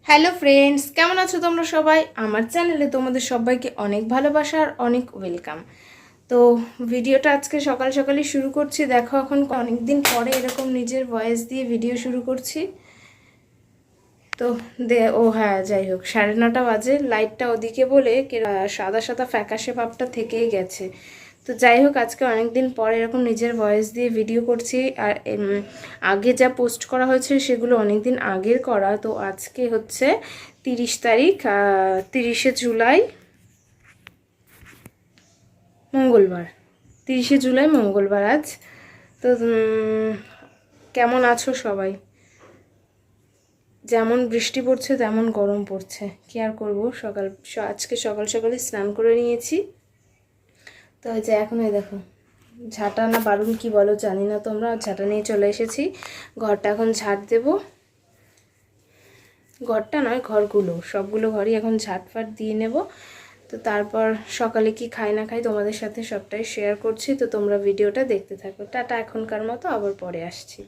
Hello friends, কেমন আছো তোমরা সবাই? আমার চ্যানেলে তোমাদের সবাইকে অনেক ভালোবাসা আর অনেক ওয়েলকাম। তো ভিডিওটা আজকে সকাল সকালই শুরু করছি। দেখো, এখন অনেক দিন পরে এরকম নিজের ভয়েস দিয়ে ভিডিও শুরু করছি। তো হ্যাঁ, যাই হোক, 9:30 বাজে। লাইটটা ওদিকে বলে সাদা সাদা ফ্যাকাশে ভাবটা থেকেই গেছে। তো যাই হোক, আজকে অনেক দিন পর এরকম নিজের ভয়েস দিয়ে ভিডিও করছি। আর আগে যা পোস্ট করা হয়েছে সেগুলো অনেক দিন আগের করা। তো আজকে হচ্ছে 30 তারিখ, 30শে জুলাই, মঙ্গলবার। 30শে জুলাই মঙ্গলবার আজ। তো কেমন আছো সবাই? যেমন বৃষ্টি পড়ছে তেমন গরম পড়ছে, কি আর করবো। আজকে সকাল সকালে স্নান করে নিয়েছি। তো এই যে এখন এই দেখো, ঝাঁটা না বারুন কি বলো জানি না, তোমরা ঝাঁটা নিয়ে চলে এসেছি। ঘরটা এখন ঝাঁট দেব। ঘরটা নয়, ঘরগুলো, সবগুলো ঘরই এখন ঝাঁটফাট দিয়ে নেব। তো তারপর সকালে কি খাই না খাই তোমাদের সাথে সবটাই শেয়ার করছি। তো তোমরা ভিডিওটা দেখতে থাকো। টাটা, এখনকার মতো আবার পরে আসছি।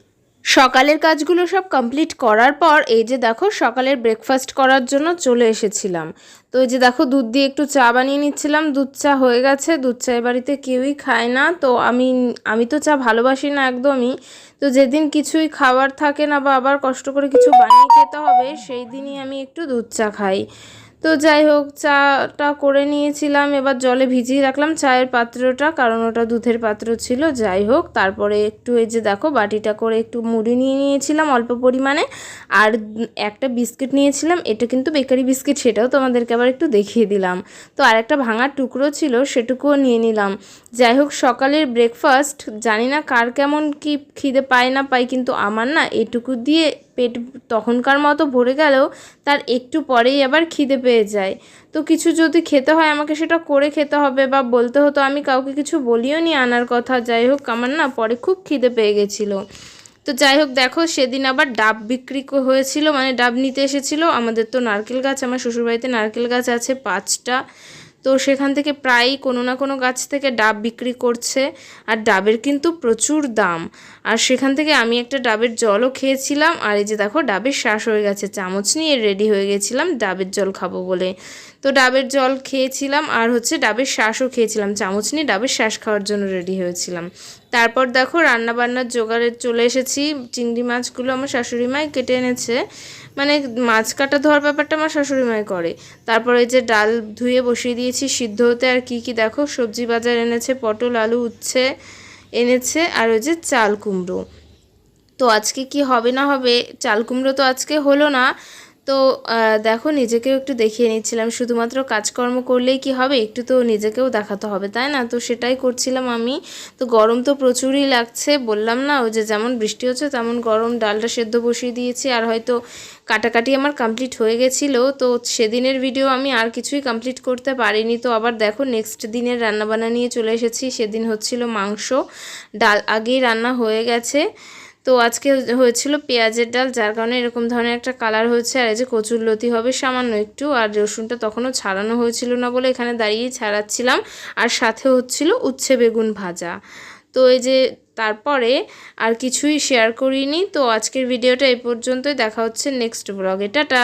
সকালের কাজগুলো সব কমপ্লিট করার পর এই যে দেখো, সকালের ব্রেকফাস্ট করার জন্য চলে এসেছিলাম। তো এই যে দেখো, দুধ দিয়ে একটু চা বানিয়ে নিচ্ছিলাম। দুধ চা হয়ে গেছে। দুধ চা এ বাড়িতে কেউই খায় না। তো আমি তো চা ভালোবাসি না একদমই। তো যেদিন কিছুই খাবার থাকে না বা আবার কষ্ট করে কিছু বানিয়ে খেতে হবে, সেই দিনই আমি একটু দুধ চা খাই। তো যাই হোক, চাটা করে নিয়েছিলাম। এবার জলে ভিজিয়ে রাখলাম চায়ের পাত্রটা, কারণ ওটা দুধের পাত্র ছিল। যাই হোক, তারপরে একটু এই যে দেখো, বাটিটা করে একটু মুড়ি নিয়ে নিয়েছিলাম অল্প পরিমাণে। আর একটা বিস্কিট নিয়েছিলাম, এটা কিন্তু বেকারি বিস্কিট, সেটাও তোমাদেরকে আবার একটু দেখিয়ে দিলাম। তো আর একটা ভাঙার টুকরো ছিল, সেটুকুও নিয়ে নিলাম। যাই হোক, সকালের ব্রেকফাস্ট জানি না কার কেমন কি খিদে পায় না পায়, কিন্তু আমার না এটুকু দিয়ে পেট তখনকার মতো ভরে গেলেও তার একটু পরেই আবার খিদে পেয়ে যায়। তো কিছু যদি খেতে হয় আমাকে সেটা করে খেতে হবে, বা বলতে হতো। আমি কাউকে কিছু বলিও নি আনার কথা। যাই হোক, আমার না পরে খুব খিদে পেয়ে গেছিলো। তো যাই হোক, দেখো সেদিন আবার ডাব বিক্রি হয়েছিল, মানে ডাব নিতে এসেছিলো। আমাদের তো নারকেল গাছ, আমার শ্বশুরবাড়িতে নারকেল গাছ আছে 5টা। তো সেখান থেকে প্রায়ই কোনো না কোনো গাছ থেকে ডাব বিক্রি করছে। আর ডাবের কিন্তু প্রচুর দাম। আর সেখান থেকে আমি একটা ডাবের জলও খেয়েছিলাম। আর এই যে দেখো, ডাবের শ্বাস হয়ে গেছে, চামচ নিয়ে রেডি হয়ে গেছিলাম ডাবের জল খাবো বলে। তো ডাবের জল খেয়েছিলাম, আর হচ্ছে ডাবের শ্বাসও খেয়েছিলাম। চামচ নিয়ে ডাবের শ্বাস খাওয়ার জন্য রেডি হয়েছিলাম। তারপর দেখো, রান্নাবান্নার জোগাড়ে চলে এসেছি। চিংড়ি মাছগুলো আমার শাশুড়ি মাই কেটে এনেছে। মানে মাছ কাটা ধোয়ার ব্যাপারটা আমার শাশুড়ি মাই করে। তারপর এই যে ডাল ধুয়ে বসিয়ে দিয়েছি সিদ্ধ হতে। আর কি দেখো, সবজি বাজার এনেছে, পটল, আলু, উচ্ছে এনেছে, আর ওই যে চাল কুমড়ো। তো আজকে কি হবে না হবে, চাল কুমড়ো তো আজকে হলো না। তো দেখো, নিজেকেও একটু দেখিয়ে নিচ্ছিলাম। শুধুমাত্র কাজকর্ম করলেই কি হবে, একটু তো নিজেকেও দেখাতে হবে, তাই না? তো সেটাই করছিলাম আমি। তো গরম তো প্রচুরই লাগছে, বললাম না, ওই যে যেমন বৃষ্টি হচ্ছে তেমন গরম। ডালটা সেদ্ধ বসিয়ে দিয়েছি, আর হয়তো কাটাকাটি আমার কমপ্লিট হয়ে গেছিলো। তো সেদিনের ভিডিও আমি আর কিছুই কমপ্লিট করতে পারিনি। তো আবার দেখো, নেক্সট দিনের রান্নাবান্না নিয়ে চলে এসেছি। সেদিন হচ্ছিল মাংস। ডাল আগেই রান্না হয়ে গেছে। তো আজকে হয়েছিল পেঁয়াজের ডাল, যার কারণে এরকম ধরনের একটা কালার হয়েছে। আর এই যে কচুরলতি হবে সামান্য একটু, আর রসুনটা তখনও ছাড়ানো হয়েছিল না বলে এখানে দাঁড়িয়েই ছাড়াচ্ছিলাম। আর সাথে হচ্ছিল উচ্ছে বেগুন ভাজা। তো এই যে তারপরে আর কিছুই শেয়ার করিনি। তো আজকের ভিডিওটা এই পর্যন্তই। দেখা হচ্ছে নেক্সট ব্লগে। টাটা।